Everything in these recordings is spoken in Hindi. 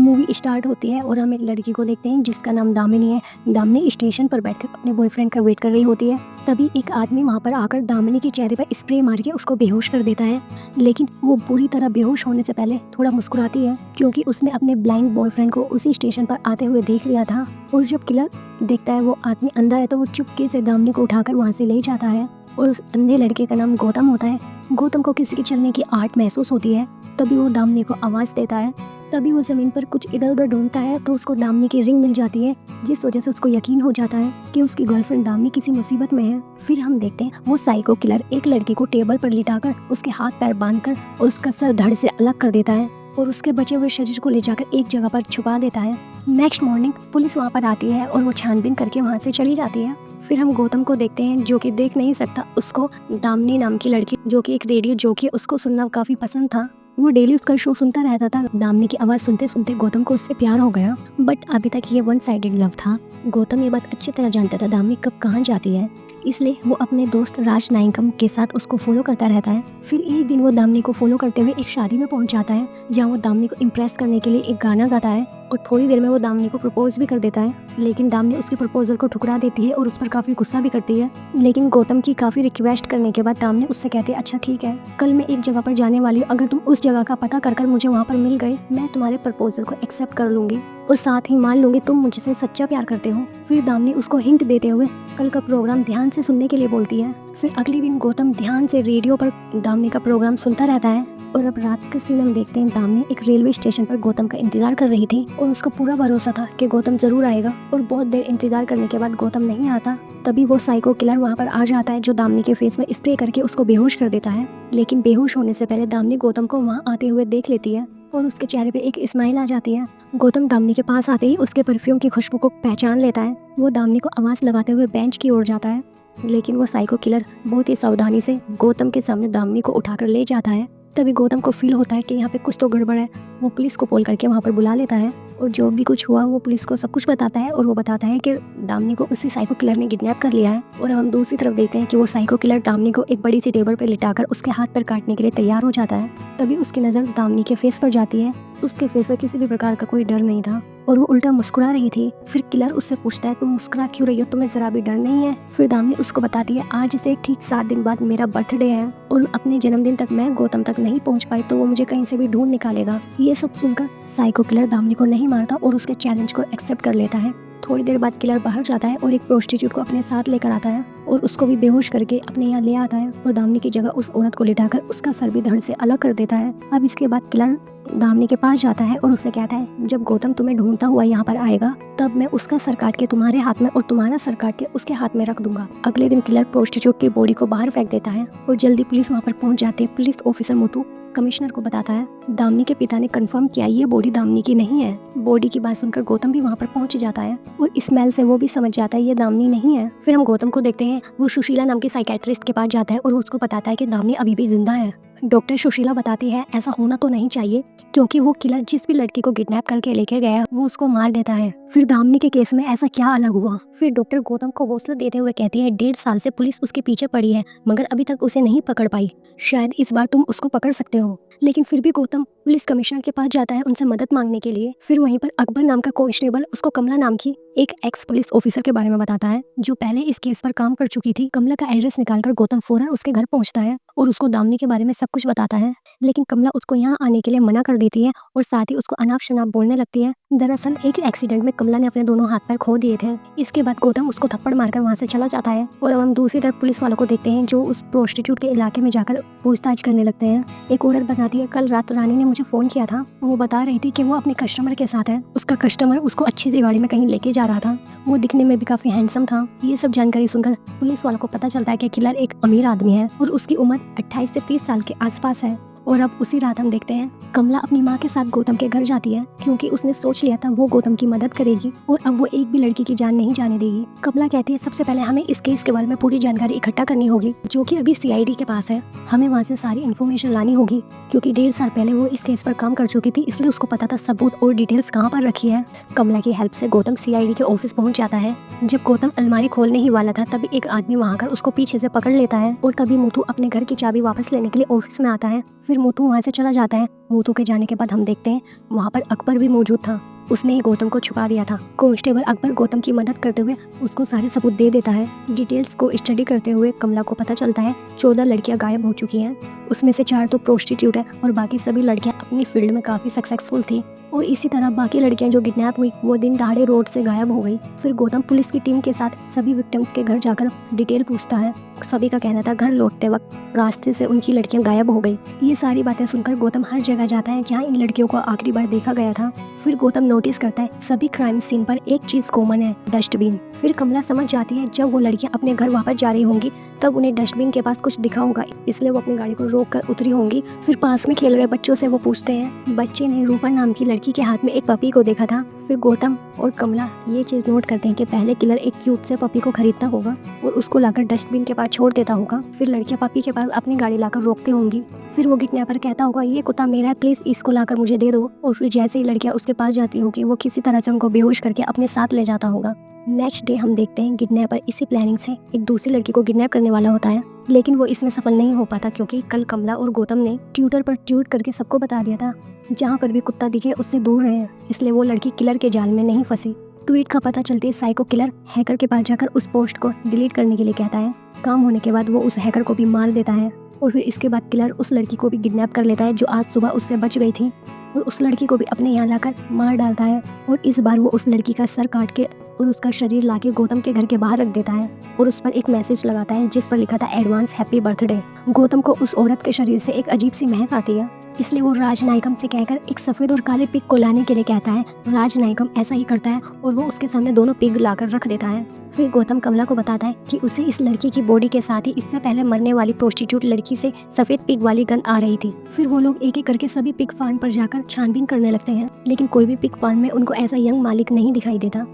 मूवी स्टार्ट होती है और हम एक लड़की को देखते हैं जिसका नाम दामिनी है। दामिनी स्टेशन पर बैठकर अपने बॉयफ्रेंड का वेट कर रही होती है। तभी एक आदमी वहाँ पर आकर दामिनी के चेहरे पर स्प्रे मार के उसको बेहोश कर देता है। लेकिन वो बुरी तरह बेहोश होने से पहले थोड़ा मुस्कुराती है क्योंकि उसने अपने ब्लाइंड बॉयफ्रेंड को उसी स्टेशन पर आते हुए देख लिया था। और जब किलर देखता है वो आदमी अंधा है तो वो चुपके से दामिनी को उठाकर वहाँ से ले जाता है। और उस अंधे लड़के का नाम गौतम होता है। गौतम को किसी के चलने की आहट महसूस होती है। तभी वो दामिनी को आवाज़ देता है। तभी वो ज़मीन पर कुछ इधर उधर ढूंढता है तो उसको दामिनी की रिंग मिल जाती है, जिस वजह से उसको यकीन हो जाता है कि उसकी गर्लफ्रेंड दामिनी किसी मुसीबत में है। फिर हम देखते हैं वो साइको किलर एक लड़की को टेबल पर लिटाकर उसके हाथ पैर बांधकर और उसका सर धड़ से अलग कर देता है और उसके बचे हुए शरीर को ले जाकर एक जगह पर छुपा देता है। नेक्स्ट मॉर्निंग पुलिस वहाँ पर आती है और वो छानबीन करके वहाँ से चली जाती है। फिर हम गौतम को देखते हैं जो कि देख नहीं सकता। उसको दामिनी नाम की लड़की जो कि एक रेडियो जॉकी, उसको सुनना काफ़ी पसंद था। वो डेली उसका शो सुनता रहता था। दामिनी की आवाज़ सुनते सुनते गौतम को उससे प्यार हो गया। बट अभी तक ये वन साइडेड लव था। गौतम ये बात अच्छी तरह जानता था दामिनी कब कहाँ जाती है, इसलिए वो अपने दोस्त राज नाइकम के साथ उसको फॉलो करता रहता है। फिर एक दिन वो दामिनी को फॉलो करते हुए एक शादी में पहुंच जाता है जहाँ वो दामिनी को इम्प्रेस करने के लिए एक गाना गाता है और थोड़ी देर में वो दामिनी को प्रपोज भी कर देता है। लेकिन दामिनी उसके प्रपोजल को ठुकरा देती है और उस पर काफ़ी गुस्सा भी करती है। लेकिन गौतम की काफ़ी रिक्वेस्ट करने के बाद दामिनी उससे कहती है, अच्छा ठीक है, कल मैं एक जगह पर जाने वाली हूँ, अगर तुम उस जगह का पता कर मुझे वहाँ पर मिल गए, मैं तुम्हारे प्रपोजल को एक्सेप्ट कर लूंगी और साथ ही मान लूंगी तुम मुझसे सच्चा प्यार करते हो। फिर दामिनी उसको हिंट देते हुए कल का प्रोग्राम ध्यान से सुनने के लिए बोलती है। फिर अगले दिन गौतम ध्यान से रेडियो पर दामिनी का प्रोग्राम सुनता रहता है। और अब रात का सीन हम देखते हैं, दामिनी एक रेलवे स्टेशन पर गौतम का इंतजार कर रही थी और उसका पूरा भरोसा था कि गौतम जरूर आएगा। और बहुत देर इंतजार करने के बाद गौतम नहीं आता। तभी वो साइको किलर वहाँ पर आ जाता है जो दामिनी के फेस में स्प्रे करके उसको बेहोश कर देता है। लेकिन बेहोश होने से पहले दामिनी गौतम को वहाँ आते हुए देख लेती है और उसके चेहरे पे एक स्माइल आ जाती है। गौतम दामिनी के पास आते ही उसके परफ्यूम की खुशबू को पहचान लेता है। वो दामिनी को आवाज़ लगाते हुए बेंच की ओर जाता है, लेकिन वो साइको किलर बहुत ही सावधानी से गौतम के सामने दामिनी को उठाकर ले जाता है। तभी गौतम को फील होता है कि यहाँ पे कुछ तो गड़बड़ है। वो पुलिस को कॉल करके वहाँ पर बुला लेता है और जो भी कुछ हुआ वो पुलिस को सब कुछ बताता है। और वो बताता है कि दामिनी को उसी साइको किलर ने किडनैप कर लिया है। और हम दूसरी तरफ देखते हैं कि वो साइको किलर दामिनी को एक बड़ी सी टेबल पर लिटाकर उसके हाथ पर काटने के लिए तैयार हो जाता है। तभी उसकी नज़र दामिनी के फेस पर जाती है। उसके फेस पर किसी भी प्रकार का कोई डर नहीं था और वो उल्टा मुस्कुरा रही थी। फिर किलर उससे पूछता है, तुम मुस्कुरा क्यों रही हो, तुम्हें जरा भी डर नहीं है? फिर दामिनी उसको बताती है, आज से ठीक 7 दिन बाद मेरा बर्थडे है और अपने जन्मदिन तक मैं गौतम तक नहीं पहुंच पाई तो वो मुझे कहीं से भी ढूंढ निकालेगा। ये सब सुनकर साइको किलर दामिनी को नहीं मारता और उसके चैलेंज को एक्सेप्ट कर लेता है। थोड़ी देर बाद किलर बाहर जाता है और एक प्रोस्टिट्यूट को अपने साथ लेकर आता है और उसको भी बेहोश करके अपने यहाँ ले आता है और दामिनी की जगह उस औरत को लिटाकर उसका सर भी धड़ से अलग कर देता है। अब इसके बाद किलर दामिनी के पास जाता है और उससे कहता है, जब गौतम तुम्हें ढूंढता हुआ यहाँ पर आएगा तब मैं उसका सर काट के तुम्हारे हाथ में और तुम्हारा सर काट के उसके हाथ में रख दूंगा। अगले दिन किलर प्रोस्टिट्यूट की बॉडी को बाहर फेंक देता है और जल्दी पुलिस वहाँ पर पहुँच जाती है। पुलिस ऑफिसर मुतु कमिश्नर को बताता है, दामिनी के पिता ने कंफर्म किया ये बॉडी दामिनी की नहीं है। बॉडी की बात सुनकर गौतम भी वहाँ पर पहुँच जाता है और स्मेल से वो भी समझ जाता है ये दामिनी नहीं है। फिर हम गौतम को देखते हैं, वो सुशीला नाम की साइकेट्रिस्ट के पास जाता है और उसको बताता है कि दामिनी अभी भी जिंदा है। डॉक्टर सुशीला बताती है ऐसा होना तो नहीं चाहिए क्योंकि वो किलर जिस भी लड़की को किडनैप करके लेके गया वो उसको मार देता है। फिर दामिनी के केस में ऐसा क्या अलग हुआ? फिर डॉक्टर गौतम को हौसला देते हुए कहती है, 1.5 साल से पुलिस उसके पीछे पड़ी है मगर अभी तक उसे नहीं पकड़ पाई, शायद इस बार तुम उसको पकड़ सकते हो। लेकिन फिर भी गौतम पुलिस कमिश्नर के पास जाता है उनसे मदद मांगने के लिए। फिर वहीं पर अकबर नाम का कांस्टेबल उसको कमला नाम की एक एक्स पुलिस ऑफिसर के बारे में बताता है जो पहले इस केस पर काम कर चुकी थी। कमला का एड्रेस निकालकर गौतम फौरन उसके घर पहुंचता है और उसको दामिनी के बारे में सब कुछ बताता है। लेकिन कमला उसको यहाँ आने के लिए मना कर देती है और साथ ही उसको अनाप शनाप बोलने लगती है। दरअसल एक एक्सीडेंट में कमला ने अपने दोनों हाथ पैर खो दिए थे। इसके बाद गौतम उसको थप्पड़ मारकर वहाँ से चला जाता है और अब हम दूसरी तरफ पुलिस वालों को देखते हैं जो उस प्रोस्टिट्यूट के इलाके में जाकर पूछताछ करने लगते हैं। एक औरत बताती है, कल रात रानी ने मुझे फोन किया था। वो बता रही थी कि वो अपने कस्टमर के साथ है। उसका कस्टमर उसको अच्छी सी गाड़ी में कहीं लेके जा रहा था। वो दिखने में भी काफी हैंडसम था। ये सब जानकारी सुनकर पुलिस वालों को पता चलता है कि किलर एक अमीर आदमी है और उसकी उम्र 28 से 30 साल के आसपास है। और अब उसी रात हम देखते हैं कमला अपनी माँ के साथ गौतम के घर जाती है क्योंकि उसने सोच लिया था वो गौतम की मदद करेगी और अब वो एक भी लड़की की जान नहीं जाने देगी। कमला कहती है, सबसे पहले हमें इस केस के बारे में पूरी जानकारी इकट्ठा करनी होगी जो कि अभी सीआईडी के पास है। हमें वहाँ से सारी इन्फॉर्मेशन लानी होगी क्योंकि 1.5 साल पहले वो इस केस पर काम कर चुकी थी, इसलिए उसको पता था सबूत और डिटेल्स कहाँ पर रखी है। कमला की हेल्प से गौतम सीआईडी के ऑफिस पहुँच जाता है। जब गौतम अलमारी खोलने ही वाला था तभी एक आदमी वहाँ कर उसको पीछे से पकड़ लेता है और तभी मुथु अपने घर की चाबी वापस लेने के लिए ऑफिस में आता है। फिर फिर मोटू वहाँ से चला जाता है। मोटू के जाने के बाद हम देखते हैं वहाँ पर अकबर भी मौजूद था। उसने ही गौतम को छुपा दिया था। कांस्टेबल अकबर गौतम की मदद करते हुए उसको सारे सबूत दे देता है। डिटेल्स को स्टडी करते हुए कमला को पता चलता है 14 लड़कियां गायब हो चुकी हैं। उसमें से 4 तो प्रोस्टिट्यूट है और बाकी सभी लड़कियां अपनी फील्ड में काफ़ी सक्सेसफुल थी। और इसी तरह बाकी लड़कियां जो किडनैप हुई वो दिन दहाड़े रोड से गायब हो गई। फिर गौतम पुलिस की टीम के साथ सभी विक्टिम्स के घर जाकर डिटेल पूछता है। सभी का कहना था घर लौटते वक्त रास्ते से उनकी लड़कियां गायब हो गई। ये सारी बातें सुनकर गौतम हर जगह जाता है जहाँ इन लड़कियों को आखिरी बार देखा गया था। फिर गौतम नोटिस करता है सभी क्राइम सीन पर एक चीज कॉमन है, डस्टबिन। फिर कमला समझ जाती है जब वो लड़कियां अपने घर वापस जा रही होंगी तब उन्हें डस्टबिन के पास कुछ दिखा होगा, इसलिए वो अपनी गाड़ी को रोक कर उतरी होंगी। फिर पास में खेल रहे बच्चों से वो पूछते हैं। बच्चे ने रूपा नाम की लड़की के हाथ में एक पपी को देखा था। फिर गौतम और कमला ये चीज नोट करते हैं कि पहले किलर एक क्यूट से पपी को खरीदता होगा और उसको लाकर डस्टबिन के पास छोड़ देता होगा। फिर लड़कियां पपी के पास अपनी गाड़ी लाकर रोकती होंगी। फिर वो किडनैपर कहता होगा ये कुत्ता मेरा है, प्लीज इसको लाकर मुझे दे दो। और फिर जैसे ही लड़कियां उसके पास जाती होगी वो किसी तरह से उनको बेहोश करके अपने साथ ले जाता होगा। नेक्स्ट डे हम देखते हैं किडनैपर इसी प्लानिंग से एक दूसरी लड़की को किडनैप करने वाला होता है, लेकिन वो इसमें सफल नहीं हो पाता क्योंकि कल कमला और गौतम ने ट्विटर पर ट्वीट करके सबको बता दिया था जहाँ पर भी कुत्ता दिखे उससे दूर रहे, इसलिए वो लड़की किलर के जाल में नहीं फंसी। ट्वीट का पता चलते साइको किलर हैकर के पास जाकर उस पोस्ट को डिलीट करने के लिए कहता है। काम होने के बाद वो उस हैकर को भी मार देता है और फिर इसके बाद किलर उस लड़की को भी किडनैप कर लेता है जो आज सुबह उससे बच गई थी और उस लड़की को भी अपने यहाँ लाकर मार डालता है। और इस बार वो उस लड़की का सर काट के और उसका शरीर लाके गौतम के घर के बाहर रख देता है और उस पर एक मैसेज लगाता है जिस पर लिखा था एडवांस हैप्पी बर्थडे। गौतम को उस औरत के शरीर से एक अजीब सी महक आती है, इसलिए वो राजनायकम से कहकर एक सफेद और काले पिग को लाने के लिए कहता है। राजनायकम ऐसा ही करता है और वो उसके सामने दोनों पिग लाकर रख देता है। फिर गौतम कमला को बताता है कि उसे इस लड़की की बॉडी के साथ ही इससे पहले मरने वाली प्रोस्टिट्यूट लड़की से सफेद पिग वाली गन आ रही थी। फिर वो लोग एक एक करके सभी पिग फार्म पर जाकर छानबीन करने लगते हैं, लेकिन कोई भी पिग फार्म में उनको ऐसा यंग मालिक नहीं दिखाई देता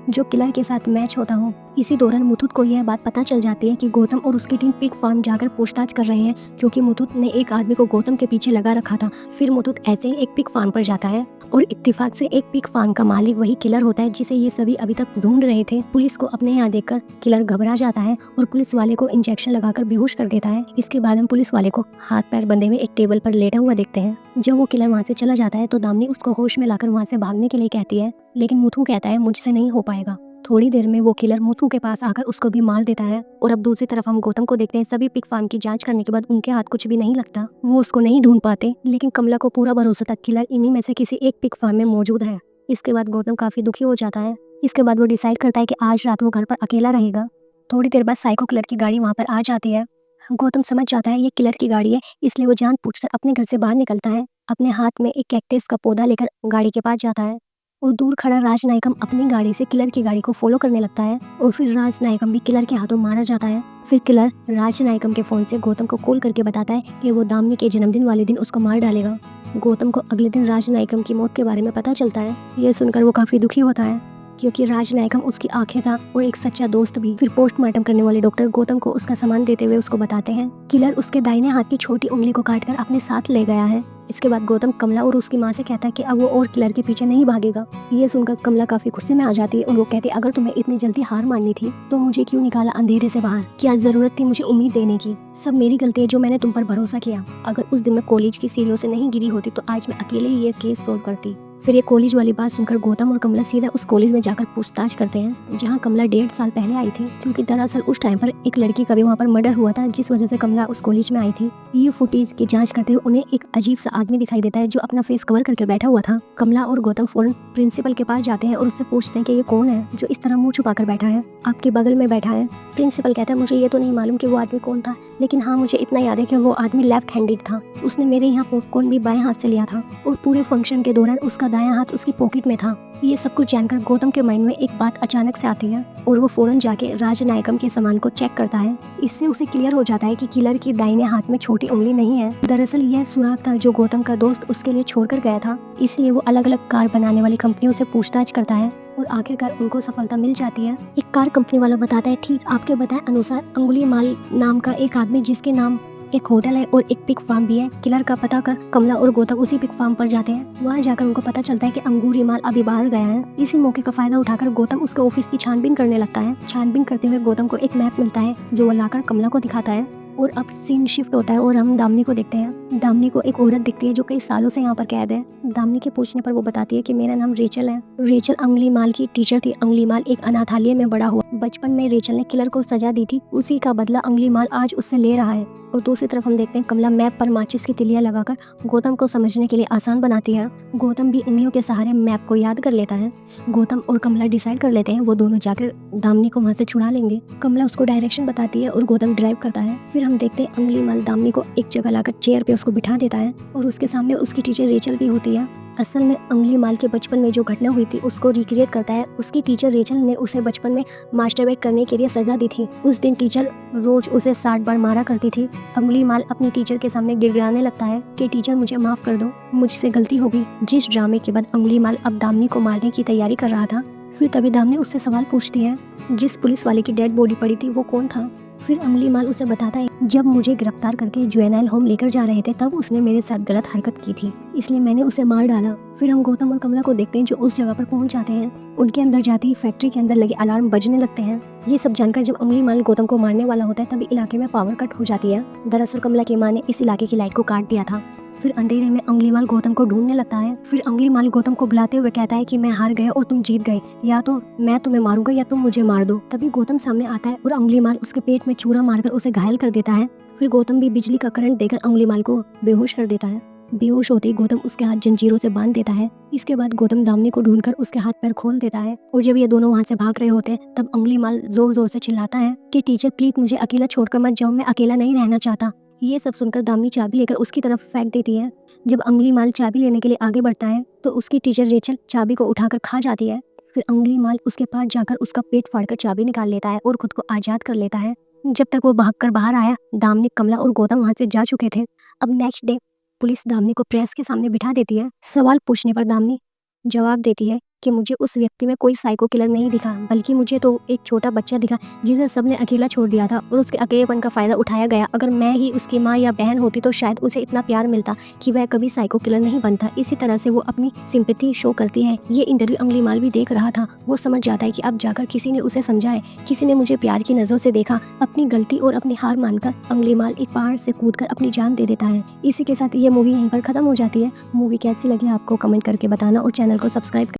जो किलर के साथ मैच होता हो। इसी दौरान मुथुत को यह बात पता चल जाती है कि गौतम और उसकी टीम पिग फार्म जाकर पूछताछ कर रहे हैं क्योंकि मुथुत ने एक आदमी को गौतम के पीछे लगा रखा था। फिर मुथुत ऐसे ही एक पिग फार्म पर जाता है और इत्तेफाक से एक पिग फार्म का मालिक वही किलर होता है जिसे ये सभी अभी तक ढूंढ रहे थे। पुलिस को अपने यहाँ देखकर किलर घबरा जाता है और पुलिस वाले को इंजेक्शन लगाकर बेहोश कर देता है। इसके बाद हम पुलिस वाले को हाथ पैर बंधे हुए एक टेबल पर लेटा हुआ देखते हैं। जब वो किलर वहाँ से चला जाता है तो दामिनी उसको होश में लाकर वहाँ से भागने के लिए कहती है, लेकिन मुथु कहता है मुझसे नहीं हो पाएगा। थोड़ी देर में वो किलर मुथु के पास आकर उसको भी मार देता है। और अब दूसरी तरफ हम गौतम को देखते हैं। सभी पिग फार्म की जांच करने के बाद उनके हाथ कुछ भी नहीं लगता, वो उसको नहीं ढूंढ पाते, लेकिन कमला को पूरा भरोसा था किलर इन्हीं में से किसी एक पिग फार्म में मौजूद है। इसके बाद गौतम काफी दुखी हो जाता है। इसके बाद वो डिसाइड करता है कि आज रात वो घर पर अकेला रहेगा। थोड़ी देर बाद साइको किलर की गाड़ी वहाँ पर आ जाती है। गौतम समझ जाता है ये किलर की गाड़ी है, इसलिए वो जान पूछकर अपने घर से बाहर निकलता है। अपने हाथ में एक कैक्टस का पौधा लेकर गाड़ी के पास जाता है और दूर खड़ा राजनायकम अपनी गाड़ी से किलर की गाड़ी को फॉलो करने लगता है और फिर राजनायकम भी किलर के हाथों मारा जाता है। फिर किलर राजनायकम के फोन से गौतम को कॉल करके बताता है कि वो दामिनी के जन्मदिन वाले दिन उसको मार डालेगा। गौतम को अगले दिन राजनायकम की मौत के बारे में पता चलता है। यह सुनकर वो काफी दुखी होता है क्योंकि राजनायकम उसकी आंखें था और एक सच्चा दोस्त भी। फिर पोस्टमार्टम करने वाले डॉक्टर गौतम को उसका सामान देते हुए उसको बताते हैं किलर उसके दाहिने हाथ की छोटी उंगली को काटकर अपने साथ ले गया है। इसके बाद गौतम कमला और उसकी माँ से कहता है कि अब वो और किलर के पीछे नहीं भागेगा। ये सुनकर कमला काफी गुस्से में आ जाती है और वो कहती है अगर तुम्हें इतनी जल्दी हार माननी थी तो मुझे क्यों निकाला अंधेरे से बाहर, क्या जरूरत थी मुझे उम्मीद देने की। सब मेरी गलती है जो मैंने तुम पर भरोसा किया। अगर उस दिन मैं कॉलेज की सीढ़ियों से नहीं गिरी होती तो आज मैं अकेले ही ये केस सोल्व करती। फिर ये कॉलेज वाली बात सुनकर गौतम और कमला सीधा उस कॉलेज में जाकर पूछताछ करते हैं जहाँ कमला 1.5 साल पहले आई थी, क्योंकि दरअसल उस टाइम पर एक लड़की का भी वहाँ पर मर्डर हुआ था जिस वजह से कमला उस कॉलेज में आई थी। ये फुटेज की जांच करते हुए उन्हें एक अजीब सा आदमी दिखाई देता है जो अपना फेस कवर करके बैठा हुआ था। कमला और गौतम फौरन प्रिंसिपल के पास जाते हैं और उससे पूछते हैं कि ये कौन है जो इस तरह मुंह छुपा कर बैठा है, आपके बगल में बैठा है। प्रिंसिपल कहता है मुझे ये तो नहीं मालूम कि वो आदमी कौन था, लेकिन हाँ मुझे इतना याद है कि वो आदमी लेफ्ट हैंडेड था। उसने मेरे यहाँ पॉपकॉर्न भी बाएं हाथ से लिया था और पूरे फंक्शन के दौरान उसका दायां हाथ उसकी पॉकेट में था। ये सब कुछ जानकर गौतम के माइंड में एक बात अचानक से आती है और वो फौरन जाके राजनायकम के सामान को चेक करता है। इससे उसे क्लियर हो जाता है कि किलर की दाहिने हाथ में छोटी उंगली नहीं है। दरअसल यह सुराग था जो गौतम का दोस्त उसके लिए छोड़कर गया था। इसलिए वो अलग अलग कार बनाने वाली कंपनियों से पूछताछ करता है और आखिरकार उनको सफलता मिल जाती है। एक कार कंपनी वाला बताता है ठीक आपके बताए अनुसार अंगुली माल नाम का एक आदमी जिसके नाम एक होटल है और एक पिग फार्म भी है। किलर का पता कर कमला और गौतम उसी पिग फार्म पर जाते हैं। वहाँ जाकर उनको पता चलता है कि अंगूरी माल अभी बाहर गया है। इसी मौके का फायदा उठाकर गौतम उसके ऑफिस की छानबीन करने लगता है। छानबीन करते हुए गौतम को एक मैप मिलता है जो वो लाकर कमला को दिखाता है और अब सीन शिफ्ट होता है और हम दामिनी को देखते हैं। दामिनी को एक औरत दिखती है जो कई सालों से यहाँ पर कैद है। दामिनी के पूछने पर वो बताती है कि मेरा नाम रेचल है। रेचल अंगुलीमाल की टीचर थी। अंगुलीमाल एक अनाथालय में बड़ा हुआ। बचपन में रेचल ने किलर को सजा दी थी, उसी का बदला अंगुलीमाल आज उससे ले रहा है। और दूसरी तरफ हम देखते हैं कमला मैप पर माचिस की तिलियां लगाकर गौतम को समझने के लिए आसान बनाती है। गौतम भी उंगलियों के सहारे मैप को याद कर लेता है। गौतम और कमला डिसाइड कर लेते हैं वो दोनों जाकर दामिनी को वहाँ से छुड़ा लेंगे। कमला उसको डायरेक्शन बताती है और गौतम ड्राइव करता है। फिर हम देखते हैं अंगुलीमाल दामिनी को एक जगह लाकर चेयर पे उसको बिठा देता है और उसके सामने उसकी टीचर रेचल भी होती है। असल में अंगुलीमाल के बचपन में जो घटना हुई थी उसको रिक्रिएट करता है। उसकी टीचर रेचल ने उसे बचपन में मास्टरबेट करने के लिए सजा दी थी। उस दिन टीचर रोज उसे 60 बार मारा करती थी। अंगुलीमाल अपनी टीचर के सामने गिड़गिड़ाने लगता है कि टीचर मुझे माफ कर दो, मुझसे गलती हो गई। जिस ड्रामे के बाद अंगुलीमाल अब दामिनी को मारने की तैयारी कर रहा था। फिर तभी दामिनी उससे सवाल पूछती है, जिस पुलिस वाले की डेड बॉडी पड़ी थी वो कौन था? फिर अंगुलीमाल उसे बताता है, जब मुझे गिरफ्तार करके जुवेनाइल होम लेकर जा रहे थे तब उसने मेरे साथ गलत हरकत की थी, इसलिए मैंने उसे मार डाला। फिर हम गौतम और कमला को देखते हैं जो उस जगह पर पहुंच जाते हैं। उनके अंदर जाते ही फैक्ट्री के अंदर लगे अलार्म बजने लगते हैं। ये सब जानकर जब अंगुलीमाल गौतम को मारने वाला होता है तभी इलाके में पावर कट हो जाती है। दरअसल कमला की माँ ने इस इलाके की लाइट को काट दिया था। फिर अंधेरे में अंगुलीमाल गौतम को ढूंढने लगता है। फिर अंगुलीमाल गौतम को बुलाते हुए कहता है कि मैं हार गया और तुम जीत गए, या तो मैं तुम्हें मारूंगा या तुम मुझे मार दो। तभी गौतम सामने आता है और अंगुलीमाल उसके पेट में चूरा मारकर उसे घायल कर देता है। फिर गौतम भी बिजली का करंट देकर अंगुलीमाल को बेहोश कर देता है। बेहोश होते ही गौतम उसके हाथ जंजीरों से बांध देता है। इसके बाद गौतम दामिनी को ढूंढकर उसके हाथ पैर खोल देता है और जब ये दोनों वहाँ से भाग रहे होते हैं तब अंगुलीमाल जोर जोर से चिल्लाता है कि टीचर प्लीज मुझे अकेला छोड़कर मत जाओ, मैं अकेला नहीं रहना चाहता। ये सब सुनकर दामिनी चाबी लेकर उसकी तरफ फेंक देती है। जब अंगुलीमाल चाबी लेने के लिए आगे बढ़ता है तो उसकी टीचर रेचल चाबी को उठाकर खा जाती है। फिर अंगुलीमाल उसके पास जाकर उसका पेट फाड़कर चाबी निकाल लेता है और खुद को आजाद कर लेता है। जब तक वो भागकर बाहर आया, दामिनी, कमला और गौतम वहाँ से जा चुके थे। अब नेक्स्ट डे पुलिस दामिनी को प्रेस के सामने बिठा देती है। सवाल पूछने पर दामिनी जवाब देती है कि मुझे उस व्यक्ति में कोई साइको किलर नहीं दिखा, बल्कि मुझे तो एक छोटा बच्चा दिखा जिसे सबने अकेला छोड़ दिया था और उसके अकेलेपन का फायदा उठाया गया। अगर मैं ही उसकी माँ या बहन होती तो शायद उसे इतना प्यार मिलता कि वह कभी साइको किलर नहीं बनता। इसी तरह से वो अपनी सिंपैथी शो करती है। ये इंटरव्यू अंगुलीमाल भी देख रहा था। वो समझ जाता है कि अब जाकर किसी ने उसे समझाए, किसी ने मुझे प्यार की नजरों से देखा। अपनी गलती और अपनी हार मानकर अंगुलीमाल एक पहाड़ से कूदकर अपनी जान दे देता है। इसी के साथ ये मूवी यहीं पर खत्म हो जाती है। मूवी कैसी लगी आपको कमेंट करके बताना और चैनल को सब्सक्राइब